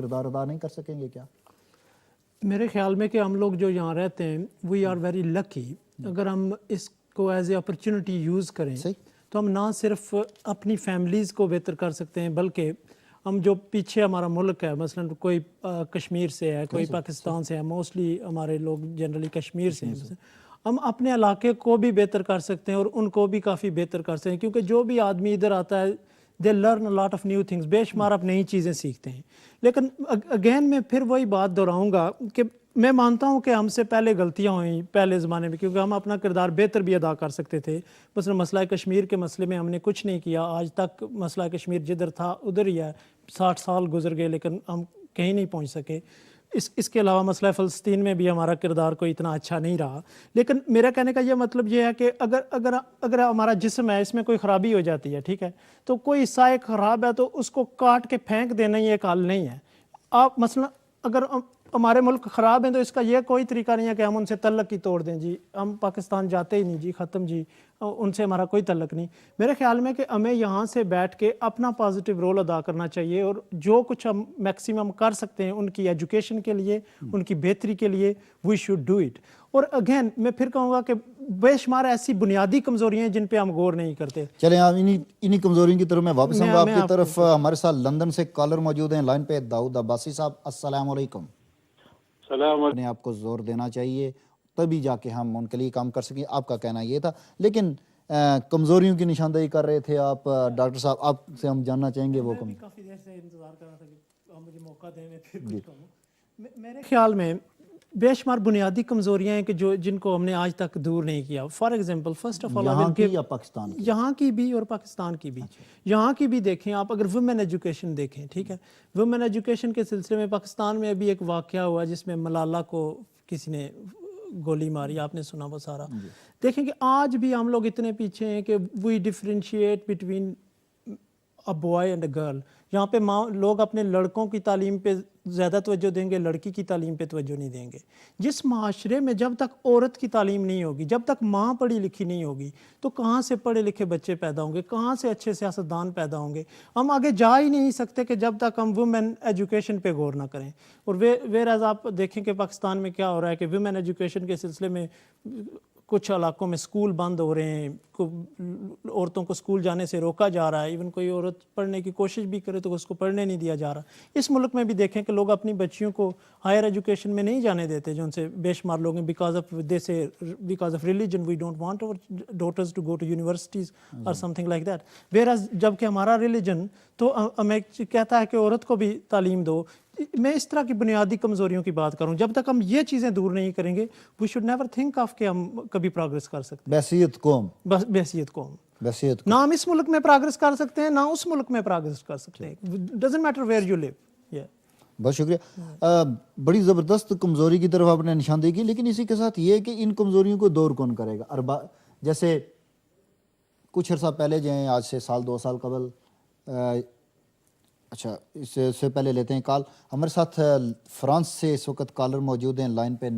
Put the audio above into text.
کردار ادا نہیں کر سکیں گے کیا؟ میرے خیال میں کہ ہم لوگ جو یہاں رہتے ہیں وی آر ویری لکی. اگر ہم اس کو ایز اے اپرچونٹی یوز کریں تو ہم نہ صرف اپنی فیملیز کو بہتر کر سکتے ہیں بلکہ ہم جو پیچھے ہمارا ملک ہے، مثلا کوئی کشمیر سے ہے، کوئی پاکستان سے ہے، موسٹلی ہمارے لوگ جنرلی کشمیر سے ہیں، ہم اپنے علاقے کو بھی بہتر کر سکتے ہیں اور ان کو بھی کافی بہتر کر سکتے ہیں، کیونکہ جو بھی آدمی ادھر آتا ہے they learn a lot of new things, بے شمار آپ نئی چیزیں سیکھتے ہیں. لیکن اگین میں پھر وہی بات دہراؤں گا کہ میں مانتا ہوں کہ ہم سے پہلے غلطیاں ہوئیں پہلے زمانے میں، کیونکہ ہم اپنا کردار بہتر بھی ادا کر سکتے تھے. مثلا مسئلہ کشمیر کے مسئلے میں ہم نے کچھ نہیں کیا، آج تک مسئلہ کشمیر جدھر تھا ادھر ہی ہے، 60 سال گزر گئے لیکن ہم کہیں نہیں پہنچ سکے. اس کے علاوہ مسئلہ فلسطین میں بھی ہمارا کردار کوئی اتنا اچھا نہیں رہا. لیکن میرا کہنے کا یہ مطلب یہ ہے کہ اگر ہمارا جسم ہے، اس میں کوئی خرابی ہو جاتی ہے، ٹھیک ہے، تو کوئی حصہ ایک خراب ہے تو اس کو کاٹ کے پھینک دینا ہی ایک حل نہیں ہے. آپ مثلا اگر ہمارے ملک خراب ہیں تو اس کا یہ کوئی طریقہ نہیں ہے کہ ہم ان سے تعلق ہی توڑ دیں، جی ہم پاکستان جاتے ہی نہیں، جی ختم، جی ان سے ہمارا کوئی تعلق نہیں. میرے خیال میں کہ ہمیں یہاں سے بیٹھ کے اپنا پازیٹیو رول ادا کرنا چاہیے اور جو کچھ ہم میکسیمم کر سکتے ہیں ان کی ایجوکیشن کے لیے، ان کی بہتری کے لیے، وی شوڈ ڈو اٹ. اور اگین میں پھر کہوں گا کہ بے شمار ایسی بنیادی کمزوریاں ہیں جن پہ ہم غور نہیں کرتے. چلیں آپ انہی کمزوریوں کی طرف میں واپس آؤں گا آپ کی طرف. ہمارے ساتھ لندن سے کالر موجود ہیں لائن پہ، داؤد عباسی صاحب. السلام علیکم. السلام علیکم. آپ کو زور دینا چاہیے تبھی جا کے ہم ان کے لیے کام کر سکیں، آپ کا کہنا یہ تھا. لیکن کمزوریوں کی نشاندہی کر رہے تھے آپ ڈاکٹر صاحب، آپ سے ہم جاننا چاہیں گے وہ میں کافی دیر سے انتظار کر رہا تھا کہ مجھے موقع دیں میں پھر کچھ کہوں. میرے خیال میں بے شمار بنیادی کمزوریاں ہیں کہ جن کو ہم نے آج تک دور نہیں کیا. For example first of all یہاں کی یا پاکستان کی؟ یہاں کی بھی اور پاکستان کی بھی. یہاں کی بھی دیکھیں آپ، اگر ویمن ایجوکیشن دیکھیں، ٹھیک ہے، ویمن ایجوکیشن کے سلسلے میں پاکستان میں ابھی ایک واقعہ ہوا جس میں ملالہ کو کسی نے گولی ماری، آپ نے سنا وہ سارا. دیکھیں کہ آج بھی ہم لوگ اتنے پیچھے ہیں کہ we differentiate between a boy and a girl. یہاں پہ لوگ اپنے لڑکوں کی تعلیم پہ زیادہ توجہ دیں گے، لڑکی کی تعلیم پہ توجہ نہیں دیں گے. جس معاشرے میں جب تک عورت کی تعلیم نہیں ہوگی، جب تک ماں پڑھی لکھی نہیں ہوگی، تو کہاں سے پڑھے لکھے بچے پیدا ہوں گے، کہاں سے اچھے سیاستدان پیدا ہوں گے. ہم آگے جا ہی نہیں سکتے کہ جب تک ہم ویمن ایجوکیشن پہ غور نہ کریں. اور ویئر ایز آپ دیکھیں کہ پاکستان میں کیا ہو رہا ہے کہ ویمن ایجوکیشن کے سلسلے میں کچھ علاقوں میں سکول بند ہو رہے ہیں، عورتوں کو سکول جانے سے روکا جا رہا ہے. ایون کوئی عورت پڑھنے کی کوشش بھی کرے تو اس کو پڑھنے نہیں دیا جا رہا. اس ملک میں بھی دیکھیں کہ لوگ اپنی بچیوں کو ہائر ایجوکیشن میں نہیں جانے دیتے، جو ان سے بے شمار لوگ ہیں because of religion we don't want our daughters to go to universities or something like that. Where جب کہ ہمارا ریلیجن تو ہمیں کہتا ہے کہ عورت کو بھی تعلیم دو. میں اس طرح کی بنیادی کمزوریوں کی بات کروں، جب تک ہم یہ چیزیں دور نہیں کریں گے we should never think of کہ ہم کبھی پروگریس کر سکتے ہیں. بحیثیت قوم، بحیثیت قوم نہ ہم اس ملک میں پروگریس کر سکتے ہیں، نہ اس ملک میں پروگریس کر سکتے ہیں. ڈزنٹ میٹر ویئر یو لیو. بہت شکریہ. بڑی زبردست کمزوری کی طرف آپ نے نشاندہی کی، لیکن اسی کے ساتھ یہ کہ ان کمزوریوں کو دور کون کرے گا؟ جیسے کچھ عرصہ پہلے جو ہیں، آج سے سال 2 سال قبل، اچھا اس سے پہلے لیتے ہیں کال. ہمارے ساتھ فرانس سے اس وقت کالر موجود ہیں لائن پہ.